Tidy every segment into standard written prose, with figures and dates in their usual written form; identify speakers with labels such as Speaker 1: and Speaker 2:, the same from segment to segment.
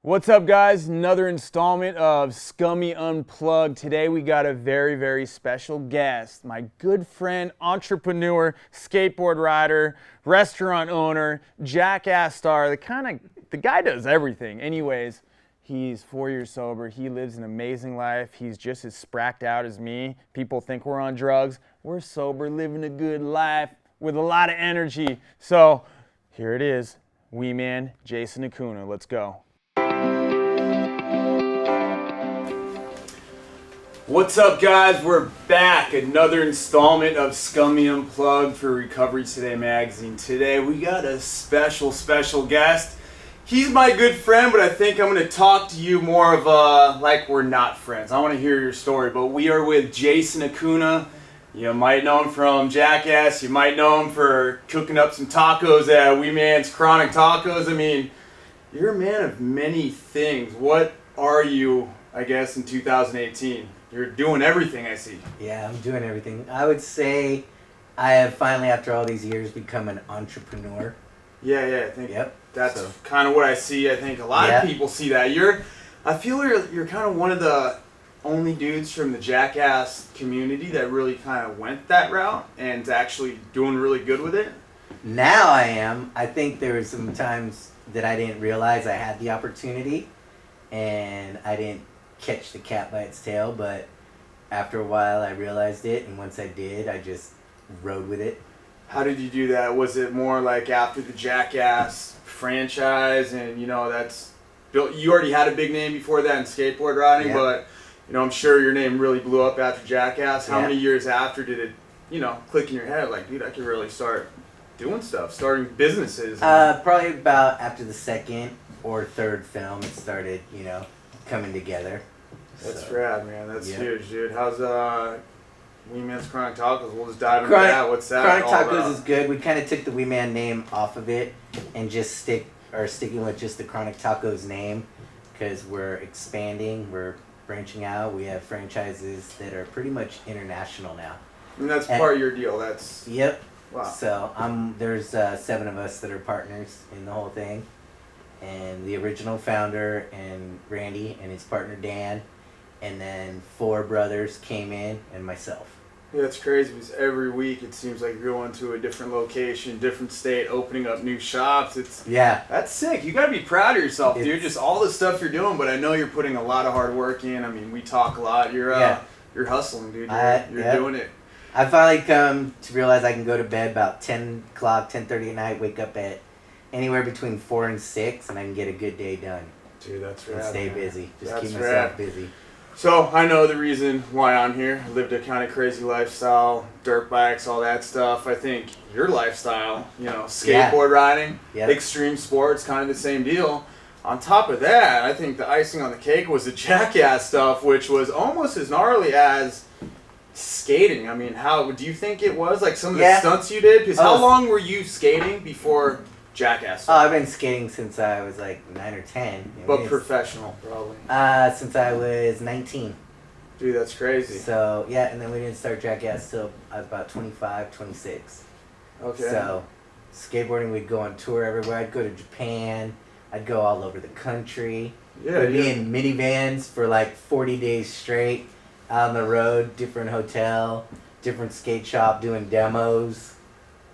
Speaker 1: What's up, guys? Another installment of Scummy Unplugged. Today we got a very, very special guest. My good friend, entrepreneur, skateboard rider, restaurant owner, Jackass star. The guy does everything. Anyways, he's 4 years sober. He lives an amazing life. He's just as spracked out as me. People think we're on drugs. We're sober, living a good life with a lot of energy. So here it is. Wee Man, Jason Acuna. Let's go. What's up, guys? We're back. Another installment of Scummy Unplugged for Recovery Today magazine. Today we got a special guest. He's my good friend, but I think I'm going to talk to you more of like we're not friends. I want to hear your story, but we are with Jason Acuna. You might know him from Jackass. You might know him for cooking up some tacos at Wee Man's Chronic Tacos. I mean, you're a man of many things. What are you, I guess, in 2018? You're doing everything, I see.
Speaker 2: Yeah, I'm doing everything. I would say I have finally, after all these years, become an entrepreneur.
Speaker 1: Yeah, I think that's kind of what I see. I think a lot of people see that. I feel you're kind of one of the only dudes from the Jackass community that really kind of went that route and is actually doing really good with it.
Speaker 2: Now I am. I think there were some times that I didn't realize I had the opportunity and I didn't catch the cat by its tail, but after a while I realized it, and once I did, I just rode with it.
Speaker 1: How did you do that? Was it more like after the Jackass franchise and that's built, you already had a big name before that in skateboard riding, but I'm sure your name really blew up after Jackass. How many years after did it click in your head like, dude, I could really start doing stuff, starting businesses?
Speaker 2: Probably about after the second or third film it started coming together.
Speaker 1: That's rad, man. That's huge, dude. How's Wee Man's Chronic Tacos? We'll just dive into that. What's that
Speaker 2: Chronic
Speaker 1: all
Speaker 2: Tacos
Speaker 1: about?
Speaker 2: is good. We kind of took the Wee Man name off of it and just sticking with just the Chronic Tacos name because we're expanding. We're branching out. We have franchises that are pretty much international now.
Speaker 1: And that's part of your deal. That's
Speaker 2: Wow. So there's 7 of us that are partners in the whole thing, and the original founder and Randy and his partner Dan. And then 4 brothers came in, and myself.
Speaker 1: Yeah, it's crazy because every week it seems like you're going to a different location, different state, opening up new shops. That's sick. You got to be proud of yourself, dude. Just all the stuff you're doing, but I know you're putting a lot of hard work in. I mean, we talk a lot. You're hustling, dude. You're doing it.
Speaker 2: I finally come to realize I can go to bed about 10 o'clock, 10:30 at night, wake up at anywhere between 4 and 6, and I can get a good day done.
Speaker 1: Dude, that's rad.
Speaker 2: And stay busy. Just
Speaker 1: that's
Speaker 2: keep myself busy.
Speaker 1: So, I know the reason why I'm here. I lived a kind of crazy lifestyle, dirt bikes, all that stuff. I think your lifestyle, skateboard riding, extreme sports, kind of the same deal. On top of that, I think the icing on the cake was the Jackass stuff, which was almost as gnarly as skating. I mean, how do you think it was? Like some of the stunts you did? Because how long were you skating before Jackass?
Speaker 2: I've been skating since I was like 9 or 10.
Speaker 1: But professional, probably.
Speaker 2: Since I was 19.
Speaker 1: Dude, that's crazy.
Speaker 2: So, and then we didn't start Jackass till I was about 25, 26.
Speaker 1: Okay.
Speaker 2: So, skateboarding, we'd go on tour everywhere. I'd go to Japan. I'd go all over the country. We'd be in minivans for like 40 days straight, out on the road, different hotel, different skate shop, doing demos.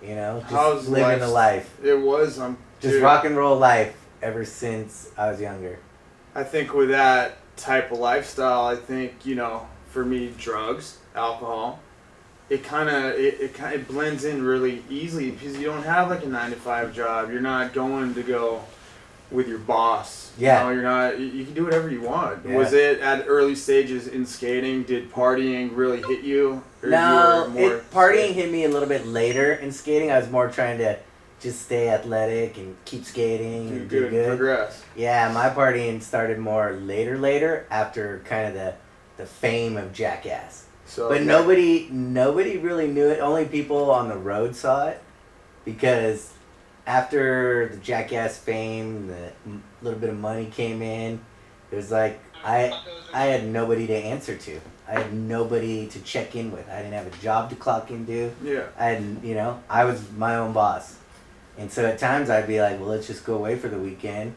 Speaker 2: Just living the life.
Speaker 1: It was
Speaker 2: just rock and roll life ever since I was younger.
Speaker 1: I think with that type of lifestyle, I think for me, drugs, alcohol, it blends in really easily because you don't have like a 9-to-5 job. You're not going to go with your boss. You're not. You can do whatever you want. Yeah. Was it at early stages in skating? Did partying really hit you?
Speaker 2: No, partying hit me a little bit later in skating. I was more trying to just stay athletic and keep skating and do good.
Speaker 1: Progress.
Speaker 2: Yeah, my partying started more later after kind of the fame of Jackass. But nobody really knew it. Only people on the road saw it because after the Jackass fame, the little bit of money came in. It was like I had nobody to answer to. I had nobody to check in with. I didn't have a job to clock into. I was my own boss. And so at times I'd be like, well, let's just go away for the weekend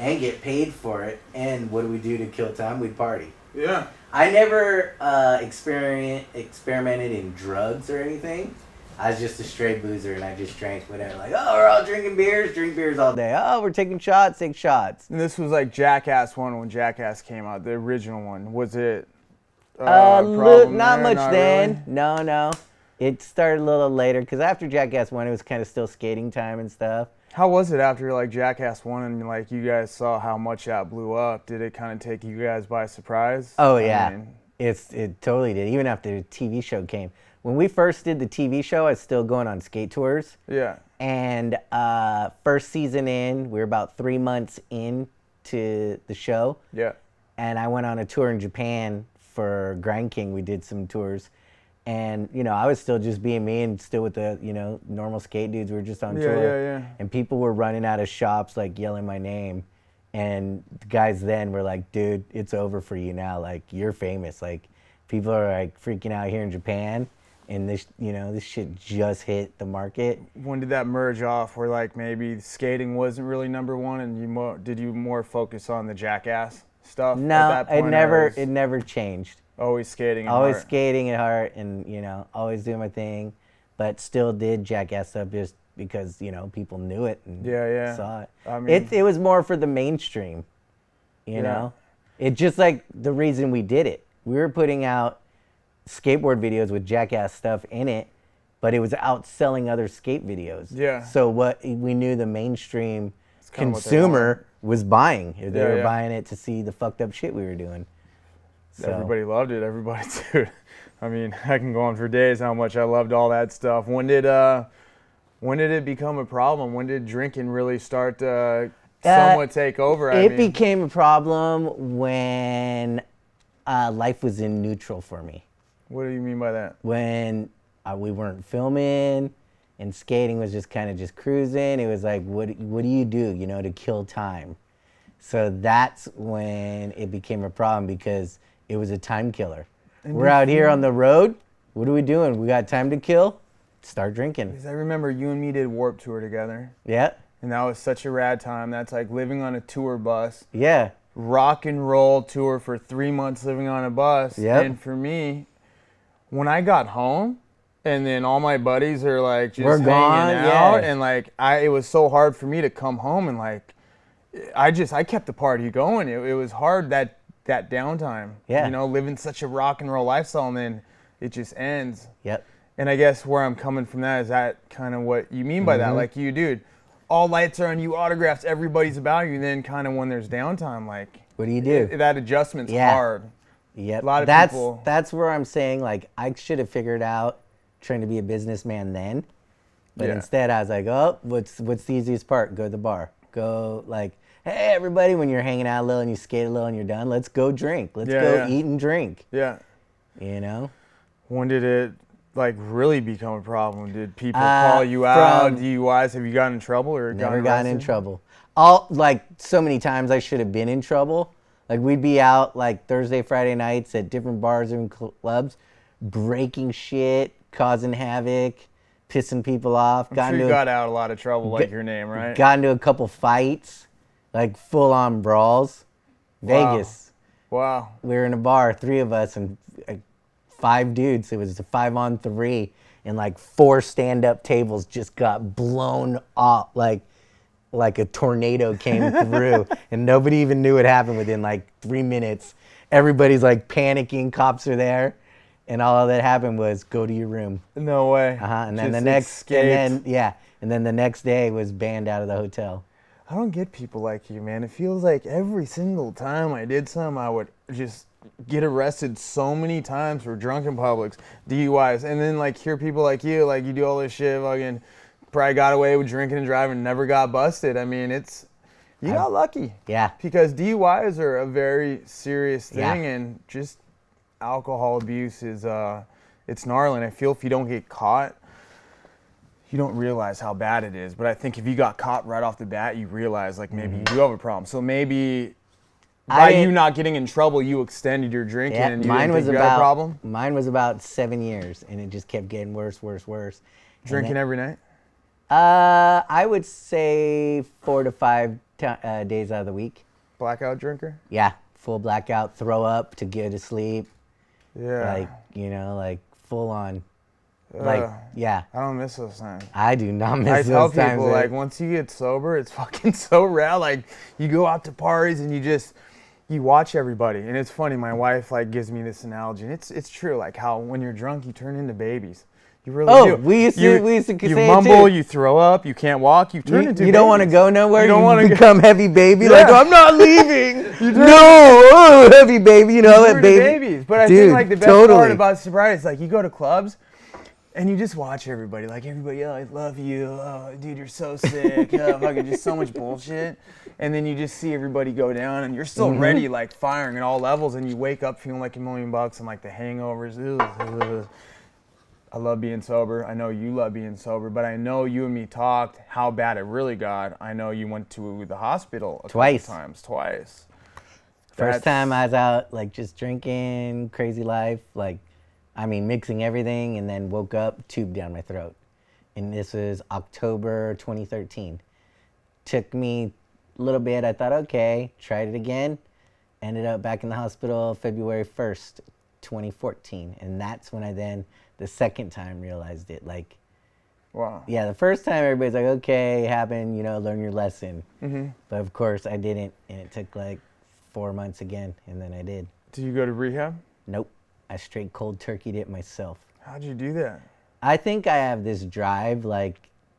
Speaker 2: and get paid for it. And what do we do to kill time? We'd party.
Speaker 1: Yeah.
Speaker 2: I never experimented in drugs or anything. I was just a straight boozer, and I just drank whatever. Like, oh, we're all drinking beers, drink beers all day. Oh, we're taking shots, take shots.
Speaker 1: And this was like Jackass 1 when Jackass came out, the original one. Was it
Speaker 2: not much
Speaker 1: Not
Speaker 2: then.
Speaker 1: really?
Speaker 2: No. It started a little later, because after Jackass 1, it was kind of still skating time and stuff.
Speaker 1: How was it after like Jackass 1 and like you guys saw how much that blew up? Did it kind of take you guys by surprise?
Speaker 2: Oh, yeah. It totally did, even after the TV show came. When we first did the TV show, I was still going on skate tours.
Speaker 1: Yeah.
Speaker 2: And first season in, we were about 3 months into the show.
Speaker 1: Yeah.
Speaker 2: And I went on a tour in Japan for Grind King. We did some tours. And, I was still just being me and still with the, normal skate dudes. We were just on tour.
Speaker 1: Yeah.
Speaker 2: And people were running out of shops, like, yelling my name. And the guys then were like, dude, it's over for you now. Like, you're famous. Like, people are, like, freaking out here in Japan. And this, this shit just hit the market.
Speaker 1: When did that merge off where, like, maybe skating wasn't really number one and did you more focus on the Jackass stuff
Speaker 2: No,
Speaker 1: at that point?
Speaker 2: it never changed.
Speaker 1: Always skating at
Speaker 2: Always
Speaker 1: heart.
Speaker 2: skating at heart and, always doing my thing. But still did Jackass stuff just because, people knew it and saw it.
Speaker 1: I mean,
Speaker 2: It was more for the mainstream, you know? It's just like the reason we did it. We were putting out skateboard videos with Jackass stuff in it, but it was outselling other skate videos.
Speaker 1: Yeah.
Speaker 2: So what we knew the mainstream consumer was buying. They were buying it to see the fucked up shit we were doing. So.
Speaker 1: Everybody loved it. Everybody, dude. I mean, I can go on for days how much I loved all that stuff. When did it become a problem? When did drinking really start to somewhat take over?
Speaker 2: It became a problem when life was in neutral for me.
Speaker 1: What do you mean by that?
Speaker 2: When we weren't filming and skating was just kind of just cruising, it was like, what do you do, to kill time? So that's when it became a problem because it was a time killer. And we're out here on the road. What are we doing? We got time to kill? Start drinking.
Speaker 1: Because I remember you and me did Warped Tour together.
Speaker 2: Yeah.
Speaker 1: And that was such a rad time. That's like living on a tour bus.
Speaker 2: Yeah.
Speaker 1: Rock and roll tour for 3 months living on a bus.
Speaker 2: Yep.
Speaker 1: And for me, when I got home, and then all my buddies are like just hanging out, and like it was so hard for me to come home and like I kept the party going. It was hard that downtime.
Speaker 2: Yeah.
Speaker 1: Living such a rock and roll lifestyle, and then it just ends.
Speaker 2: Yep.
Speaker 1: And I guess where I'm coming from that is that kind of what you mean by that. Like you, dude, all lights are on you, autographs, everybody's about you. Then kind of when there's downtime, like
Speaker 2: what do you do?
Speaker 1: That adjustment's hard.
Speaker 2: Yep.
Speaker 1: A lot of people.
Speaker 2: That's where I'm saying, like, I should have figured out trying to be a businessman then. But instead I was like, oh, what's the easiest part? Go to the bar. Go, like, hey, everybody, when you're hanging out a little and you skate a little and you're done, let's go drink. Let's go eat and drink.
Speaker 1: Yeah.
Speaker 2: When
Speaker 1: did it, like, really become a problem? Did people call you out? DUIs? Have you gotten in trouble or
Speaker 2: never gotten in trouble. Like, so many times I should have been in trouble. Like, we'd be out, like, Thursday, Friday nights at different bars and clubs, breaking shit, causing havoc, pissing people off.
Speaker 1: I'm sure you got out a lot of trouble, like your name, right?
Speaker 2: Got into a couple fights, like, full-on brawls. Vegas.
Speaker 1: Wow.
Speaker 2: We were in a bar, 3 of us, and 5 dudes. It was a 5-on-3, and, like, 4 stand-up tables just got blown off, like a tornado came through and nobody even knew what happened within like 3 minutes. Everybody's like panicking, cops are there, and all that happened was go to your room.
Speaker 1: No way.
Speaker 2: And then and then the next day was banned out of the hotel.
Speaker 1: I don't get people like you, man. It feels like every single time I did something, I would just get arrested so many times for drunken publics, DUIs, and then like hear people like you do all this shit, fucking probably got away with drinking and driving, never got busted. I mean, you got lucky.
Speaker 2: Yeah.
Speaker 1: Because DUIs are a very serious thing, and just alcohol abuse is it's gnarly. And I feel if you don't get caught, you don't realize how bad it is. But I think if you got caught right off the bat, you realize like maybe you do have a problem. So maybe by you not getting in trouble, you extended your drinking, and you didn't think you had a problem?
Speaker 2: Mine was about 7 years, and it just kept getting worse. Drinking
Speaker 1: every night?
Speaker 2: I would say 4 to 5 days out of the week.
Speaker 1: Blackout drinker?
Speaker 2: Yeah, full blackout, throw up to get to sleep.
Speaker 1: Yeah.
Speaker 2: Like full on. Yeah.
Speaker 1: I don't miss those times.
Speaker 2: I do not miss
Speaker 1: those times. I tell people,
Speaker 2: like,
Speaker 1: once you get sober, it's fucking so rad. Like, you go out to parties and you watch everybody. And it's funny, my wife, gives me this analogy. And it's true, like, how when you're drunk, you turn into babies. You really do.
Speaker 2: we used to say
Speaker 1: you mumble,
Speaker 2: it too.
Speaker 1: You throw up, you can't walk, you turn into babies.
Speaker 2: You don't want to go nowhere, you don't want to become heavy baby.
Speaker 1: Yeah.
Speaker 2: Like, I'm not leaving. Heavy baby,
Speaker 1: you turn babies. But I think, the best part about sobriety is, you go to clubs, and you just watch everybody. Like, everybody, I love you. Oh, dude, you're so sick. Fucking just so much bullshit. And then you just see everybody go down, and you're still ready, firing at all levels, and you wake up feeling like $1 million and, the hangovers. Ugh. I love being sober. I know you love being sober, but I know you and me talked how bad it really got. I know you went to the hospital twice.
Speaker 2: First time I was out, just drinking, crazy life, mixing everything, and then woke up, tube down my throat. And this was October 2013. Took me a little bit. I thought, okay, tried it again. Ended up back in the hospital February 1st, 2014. And that's when I then, the second time, realized it.
Speaker 1: Wow.
Speaker 2: Yeah, the first time everybody's like, okay, it happened, learn your lesson.
Speaker 1: Mm-hmm.
Speaker 2: But of course I didn't. And it took 4 months again. And then I did.
Speaker 1: Did you go to rehab?
Speaker 2: Nope. I straight cold turkeyed it myself.
Speaker 1: How'd you do that?
Speaker 2: I think I have this drive,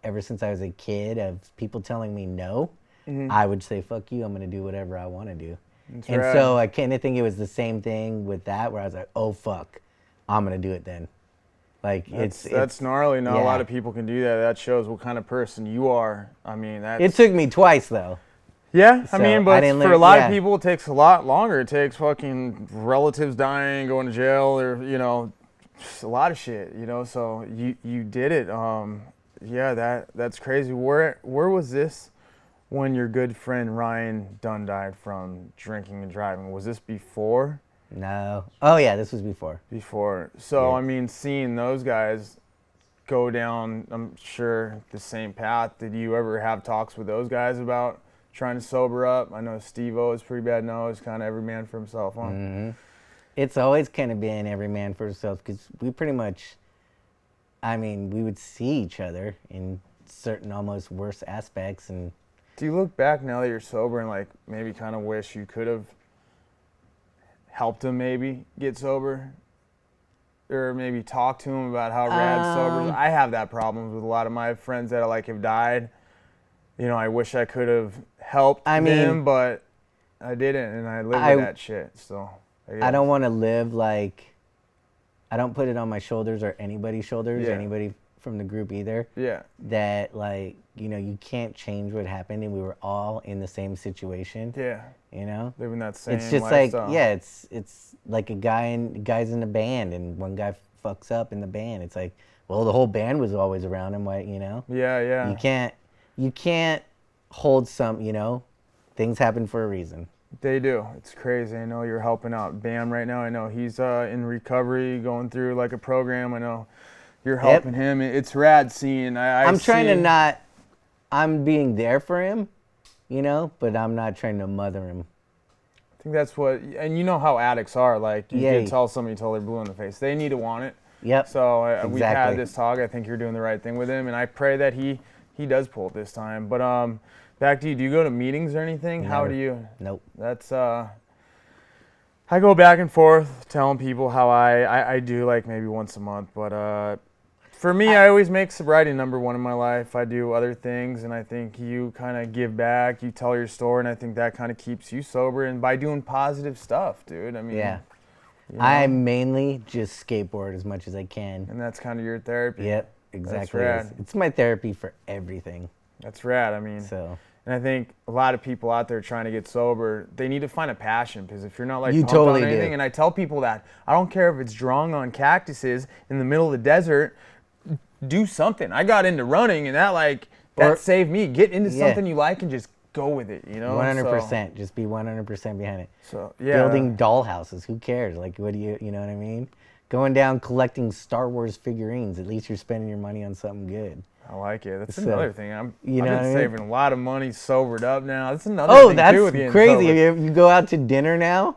Speaker 2: ever since I was a kid, of people telling me no. Mm-hmm. I would say, fuck you, I'm going to do whatever I want to do. That's right. So I kind of think it was the same thing with that, where I was like, oh, fuck, I'm going to do it then.
Speaker 1: That's gnarly. Not a lot of people can do that. That shows what kind of person you are.
Speaker 2: It took me twice, though.
Speaker 1: Yeah, but for a lot of people, it takes a lot longer. It takes fucking relatives dying, going to jail, or, just a lot of shit, so you did it. That's crazy. Where was this when your good friend Ryan Dunn died from drinking and driving? Was this before?
Speaker 2: No. Oh, yeah, this was before.
Speaker 1: So, yeah. Seeing those guys go down, I'm sure, the same path, did you ever have talks with those guys about trying to sober up? I know Steve-O is pretty bad now. It's kind of every man for himself, huh?
Speaker 2: Mm-hmm. It's always kind of been every man for himself, because we pretty much, we would see each other in certain almost worse aspects. And
Speaker 1: do you look back now that you're sober and maybe kind of wish you could have helped him maybe get sober? Or maybe talk to him about how rad sober is? I have that problem with a lot of my friends that have died. I wish I could have helped them, but I didn't, and I live with that shit. So
Speaker 2: I don't want to live I don't put it on my shoulders or anybody's shoulders, anybody from the group either.
Speaker 1: Yeah.
Speaker 2: That you can't change what happened, and we were all in the same situation.
Speaker 1: Yeah.
Speaker 2: Living
Speaker 1: that same
Speaker 2: It's just
Speaker 1: lifestyle.
Speaker 2: It's like guys in a band, and one guy fucks up in the band. It's well, the whole band was always around him, Yeah. You can't hold things happen for a reason.
Speaker 1: They do. It's crazy. I know you're helping out Bam right now. I know he's in recovery, going through a program. I know you're helping him. It's rad seeing. I'm
Speaker 2: trying to not. I'm being there for him, but I'm not trying to mother him.
Speaker 1: I think that's what, and you know how addicts are. You can tell somebody till they're blue in the face. They need to want it.
Speaker 2: Yep.
Speaker 1: So exactly. We've had this talk. I think you're doing the right thing with him, and I pray that he does pull it this time. But back to you. Do you go to meetings or anything?
Speaker 2: Never.
Speaker 1: How do you?
Speaker 2: Nope.
Speaker 1: That's I go back and forth telling people how I do maybe once a month, but for me, I always make sobriety number one in my life. I do other things, and I think you kind of give back. You tell your story, and I think that kind of keeps you sober. And by doing positive stuff, dude.
Speaker 2: Yeah. I mainly just skateboard as much as I can.
Speaker 1: And that's kind of your therapy.
Speaker 2: Yep, exactly.
Speaker 1: That's rad.
Speaker 2: It's my therapy for everything.
Speaker 1: That's rad. And I think a lot of people out there trying to get sober, they need to find a passion, because if you're not
Speaker 2: you
Speaker 1: pumped
Speaker 2: totally
Speaker 1: on anything,
Speaker 2: do.
Speaker 1: And I tell people that I don't care if it's drawing on cactuses in the middle of the desert, do something. I got into running, and that saved me. Get into something you like and just go with it,
Speaker 2: 100%. Just be 100% behind it.
Speaker 1: So yeah.
Speaker 2: Building dollhouses, who cares? What do you know what I mean? Going down collecting Star Wars figurines. At least you're spending your money on something good.
Speaker 1: I like it. That's another thing. I've
Speaker 2: You know
Speaker 1: been
Speaker 2: what I
Speaker 1: saving a lot of money sobered up now. That's another
Speaker 2: Oh,
Speaker 1: thing
Speaker 2: that's
Speaker 1: too with getting
Speaker 2: crazy.
Speaker 1: sober.
Speaker 2: You go out to dinner now,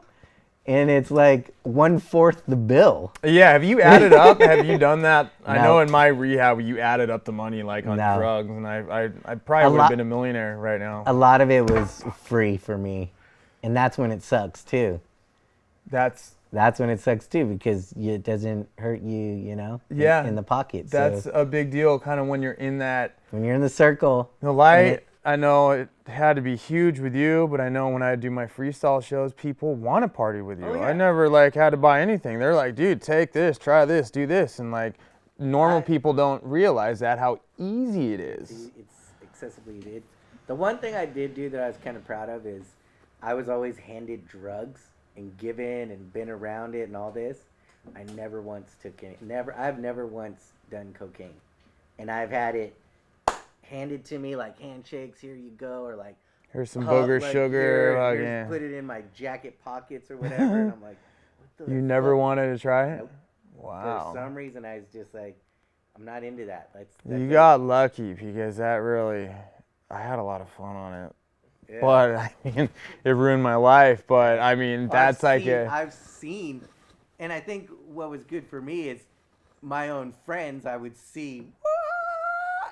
Speaker 2: and it's like 1/4 the bill.
Speaker 1: Yeah, have you added up? Have you done that? I
Speaker 2: No.
Speaker 1: know in my rehab you added up the money like on
Speaker 2: No.
Speaker 1: drugs, and I probably would have been a millionaire right now.
Speaker 2: A lot of it was free for me, and that's when it sucks too. That's when it sucks too, because it doesn't hurt you, you know, in the pocket.
Speaker 1: That's a big deal, kind of when you're in that.
Speaker 2: When you're in the circle.
Speaker 1: The light, I know it had to be huge with you, but I know when I do my freestyle shows, people want to party with you.
Speaker 2: Oh, yeah.
Speaker 1: I never had to buy anything. They're like, dude, take this, try this, do this, and normal people don't realize how easy it is.
Speaker 2: It's excessively. The one thing I did do that I was kind of proud of is I was always handed drugs and given and been around it and all this. I never once took any. I've never once done cocaine, and I've had it handed to me like handshakes. Here you go, or like
Speaker 1: here's some booger sugar.
Speaker 2: Here, put it in my jacket pockets or whatever. And I'm like, what the
Speaker 1: You never wanted to try it?
Speaker 2: Nope.
Speaker 1: Wow.
Speaker 2: For some reason, I was just like, I'm not into that.
Speaker 1: You got lucky, because I had a lot lot of fun on it. Yeah. But I mean, it ruined my life. But I mean, that's
Speaker 2: I've seen, and I think what was good for me is my own friends. I would see,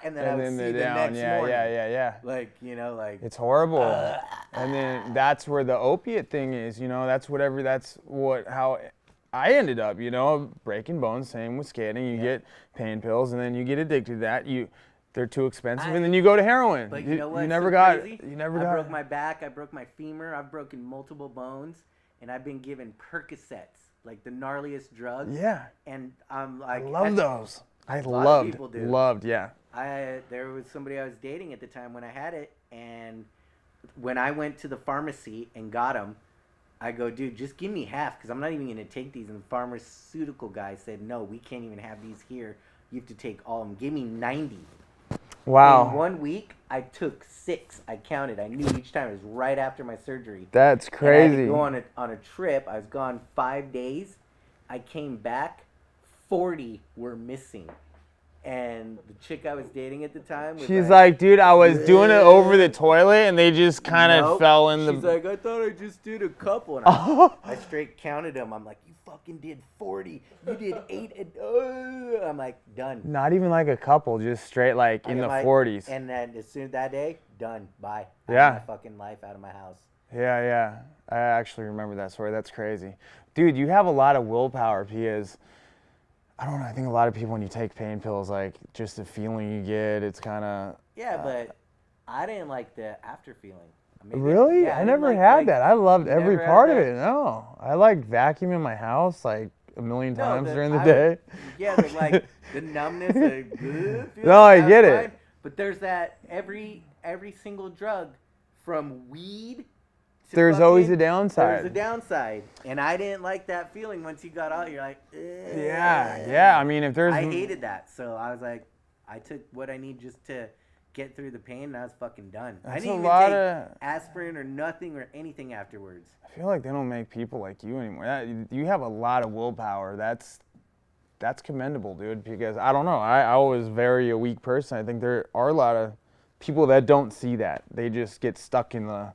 Speaker 2: and then I would see the next morning.
Speaker 1: Yeah.
Speaker 2: Like, you know, like
Speaker 1: it's horrible. And then that's where the opiate thing is. You know, that's how I ended up. You know, breaking bones. Same with skating. You get pain pills, and then you get addicted to that. They're too expensive, and then you go to heroin.
Speaker 2: But you know what?
Speaker 1: I
Speaker 2: broke my back. I broke my femur. I've broken multiple bones, and I've been given Percocets, like the gnarliest drugs.
Speaker 1: Yeah.
Speaker 2: And I'm like,
Speaker 1: I love those. Loved. Yeah.
Speaker 2: There was somebody I was dating at the time when I had it, and when I went to the pharmacy and got them, I go, dude, just give me half, because I'm not even going to take these. And the pharmaceutical guy said, no, we can't even have these here. You have to take all of them. Give me 90.
Speaker 1: Wow.
Speaker 2: In 1 week, I took 6. I counted. I knew each time. It was right after my surgery.
Speaker 1: That's crazy.
Speaker 2: And I had to go on a trip. I was gone 5 days. I came back. 40 were missing. And the chick I was dating at the time was
Speaker 1: she's like, dude, I was doing it over the toilet, and they just kind of fell in the...
Speaker 2: She's like, I thought I just did a couple. And I straight counted them. I'm like, you fucking did 40. You did 8. And, I'm like, done.
Speaker 1: Not even like a couple, just straight in the 40s.
Speaker 2: And then as soon as that day, done. Bye.
Speaker 1: Yeah.
Speaker 2: Out of my fucking life, out of my house.
Speaker 1: Yeah. I actually remember that story. That's crazy. Dude, you have a lot of willpower, because... I don't know. I think a lot of people, when you take pain pills, just the feeling you get, it's kind of...
Speaker 2: Yeah, but I didn't like the after feeling.
Speaker 1: Really? Yeah, I never had that. I loved every part of it. No. I vacuuming my house a million times during the day.
Speaker 2: Yeah, but the numbness.
Speaker 1: No, I get it.
Speaker 2: But there's that every single drug, from weed...
Speaker 1: There's always a downside.
Speaker 2: There's a downside. And I didn't like that feeling once you got out. You're like,
Speaker 1: Yeah. I mean, if there's...
Speaker 2: I hated that. So I was like, I took what I need just to get through the pain, and I was fucking done. I didn't even take aspirin or nothing or anything afterwards.
Speaker 1: I feel like they don't make people like you anymore. You have a lot of willpower. That's commendable, dude, because I don't know. I was very a weak person. I think there are a lot of people that don't see that. They just get stuck in the...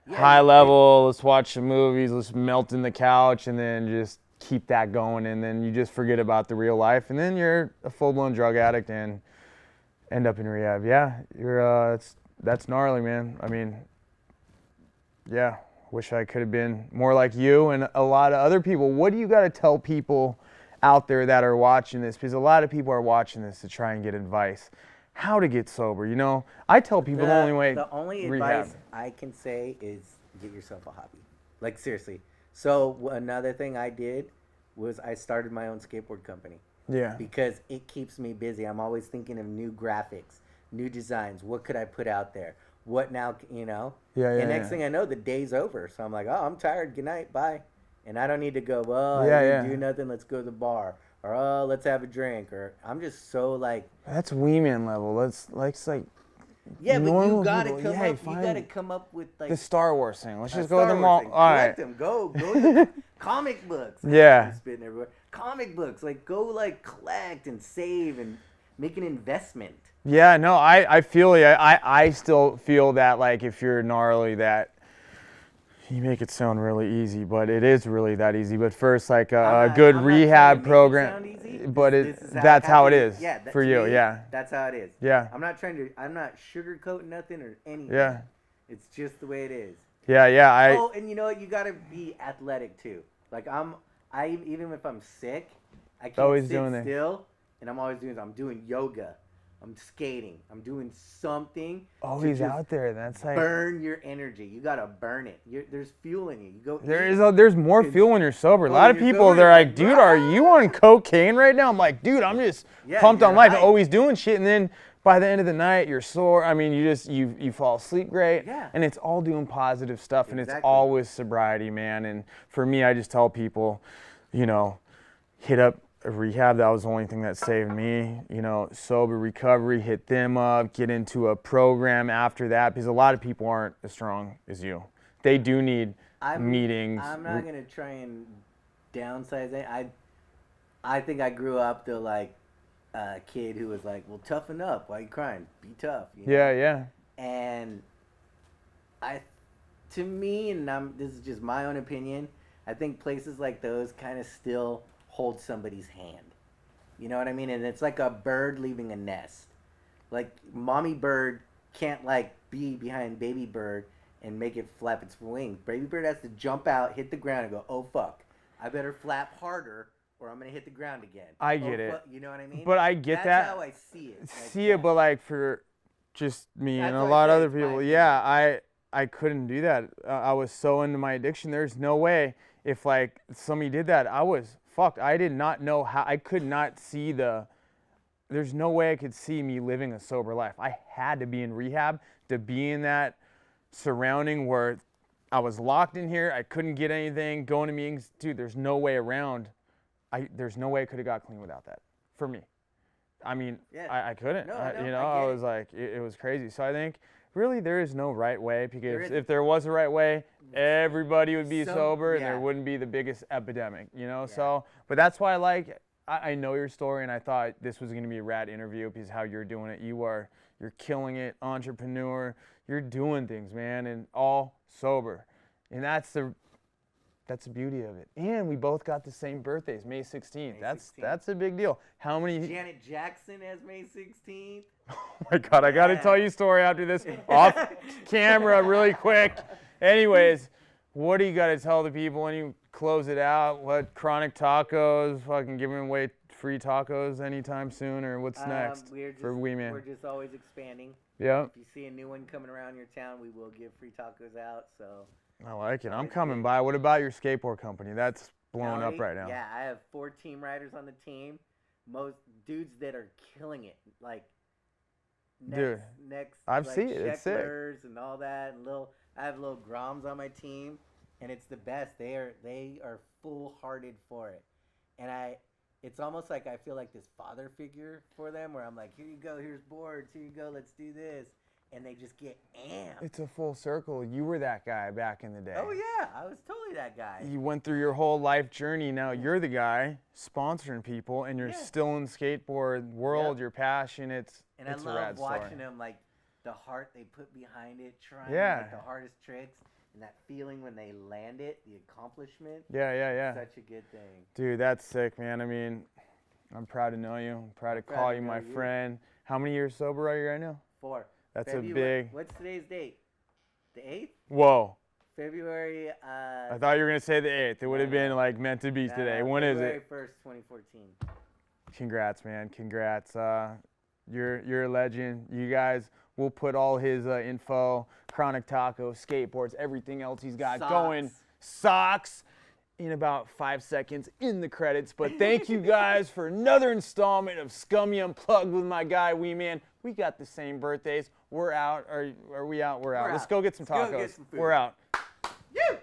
Speaker 1: high level, let's watch some movies, let's melt in the couch, and then just keep that going, and then you just forget about the real life, and then you're a full-blown drug addict and end up in rehab. Yeah, that's gnarly, man. I mean, yeah, wish I could have been more like you and a lot of other people. What do you got to tell people out there that are watching this? Because a lot of people are watching this to try and get advice. How to get sober, you know? I tell people the only
Speaker 2: advice I can say is get yourself a hobby. Like, seriously. So another thing I did was I started my own skateboard company.
Speaker 1: Yeah.
Speaker 2: Because it keeps me busy. I'm always thinking of new graphics, new designs. What could I put out there? What now, you know?
Speaker 1: Yeah.
Speaker 2: And next thing I know, the day's over. So I'm like, oh, I'm tired. Good night. Bye. And I don't need to go, well, I didn't do nothing. Let's go to the bar. Or, oh, let's have a drink. Or I'm just so
Speaker 1: that's Wee Man level. That's
Speaker 2: yeah, but you gotta come up with
Speaker 1: the Star Wars thing. Let's just go to the mall. All
Speaker 2: right. Them. Go to comic books.
Speaker 1: Yeah.
Speaker 2: Spitting everywhere. Comic books. Go collect and save and Make an investment.
Speaker 1: Yeah, no, I feel you. I still feel that, like, if you're gnarly, that you make it sound really easy, but it is really that easy. But first, like a good rehab program, but that's how it is for you. Yeah,
Speaker 2: that's how it is.
Speaker 1: Yeah,
Speaker 2: I'm not sugarcoating nothing or anything.
Speaker 1: Yeah,
Speaker 2: it's just the way it is.
Speaker 1: Yeah.
Speaker 2: Oh, and you know what? You gotta be athletic too. Like even if I'm sick, I can't sit still, and I'm doing yoga. I'm skating. I'm doing something.
Speaker 1: Always out there. That's like
Speaker 2: burn your energy. You gotta burn it. There's fuel in you. You go.
Speaker 1: There's more fuel when you're sober. A lot of people, they're like, dude, are you on cocaine right now? I'm like, dude, I'm just pumped on life, always doing shit. And then by the end of the night, you're sore. I mean, you fall asleep great.
Speaker 2: Yeah.
Speaker 1: And it's all doing positive stuff, and it's always sobriety, man. And for me, I just tell people, hit up rehab. That was the only thing that saved me. Sober recovery, hit them up, get into a program after that, because a lot of people aren't as strong as you. They do need meetings.
Speaker 2: I'm not gonna try and downsize it. I think I grew up to like a kid who was like, well, toughen up. Why are you crying? Be tough.
Speaker 1: Yeah.
Speaker 2: And to me, and this is just my own opinion, I think places like those kind of still hold somebody's hand. You know what I mean? And it's like a bird leaving a nest. Like, mommy bird can't like be behind baby bird and make it flap its wings. Baby bird has to jump out, hit the ground, and go, oh fuck, I better flap harder or I'm gonna hit the ground again.
Speaker 1: I get it.
Speaker 2: You know what I mean?
Speaker 1: But I get that.
Speaker 2: That's how I see it.
Speaker 1: But like for just me and a lot of other people, I couldn't do that. I was so into my addiction. There's no way if like somebody did that, I was fucked. I did not know how. I could not see there's no way I could see me living a sober life. I had to be in rehab to be in that surrounding where I was locked in here. I couldn't get anything, going to meetings. Dude, there's no way around. There's no way I could have got clean without that for me. I mean, I couldn't.
Speaker 2: No,
Speaker 1: I was like, it was crazy. So I think really there is no right way, because if there was a right way, everybody would be sober and there wouldn't be the biggest epidemic, So, but that's why I know your story, and I thought this was going to be a rad interview because how you're doing it. You're killing it, entrepreneur. You're doing things, man, and all sober. And that's the beauty of it. And we both got the same birthdays, May 16th. That's a big deal. How many?
Speaker 2: Janet Jackson has May 16th.
Speaker 1: Oh my God, I got to tell you a story after this off camera really quick. Anyways, what do you got to tell the people when you close it out? What Chronic Tacos, fucking giving away free tacos anytime soon, or what's next for Wee Man?
Speaker 2: We're just always expanding.
Speaker 1: Yeah.
Speaker 2: If you see a new one coming around your town, we will give free tacos out, so.
Speaker 1: I like it. I'm coming by. What about your skateboard company? That's blowing up right now.
Speaker 2: Yeah, I have 4 team riders on the team. Most dudes that are killing it. Like, next
Speaker 1: I've seen it. It's sick.
Speaker 2: And all that. And I have little Groms on my team, and it's the best. They are full-hearted for it. And it's almost like I feel like this father figure for them, where I'm like, here you go, here's boards, here you go, let's do this. And they just get amped.
Speaker 1: It's a full circle. You were that guy back in the day.
Speaker 2: Oh, yeah. I was totally that guy.
Speaker 1: You went through your whole life journey. Now you're the guy sponsoring people, and you're still in the skateboard world. Your passion. It's a rad story.
Speaker 2: And I love watching them, like, the heart they put behind it, trying like, the hardest tricks, and that feeling when they land it, the accomplishment.
Speaker 1: Yeah.
Speaker 2: Such a good thing.
Speaker 1: Dude, that's sick, man. I mean, I'm proud to know you. I'm proud to call you my friend. How many years sober are you right now?
Speaker 2: 4.
Speaker 1: That's a big.
Speaker 2: What's today's date? The 8th?
Speaker 1: Whoa.
Speaker 2: February.
Speaker 1: I thought you were gonna say the 8th. It would have been like meant to be today. When is it?
Speaker 2: February 1st, 2014.
Speaker 1: Congrats, man. Congrats. You're a legend. You guys. We'll put all his info, Chronic Taco, skateboards, everything else he's got going. Socks. In about 5 seconds in the credits. But thank you guys for another installment of Scummy Unplugged with my guy, Wee Man. We got the same birthdays. We're out. Are we out? We're out. Let's go get some tacos.
Speaker 2: Go get some food.
Speaker 1: We're out.
Speaker 2: You.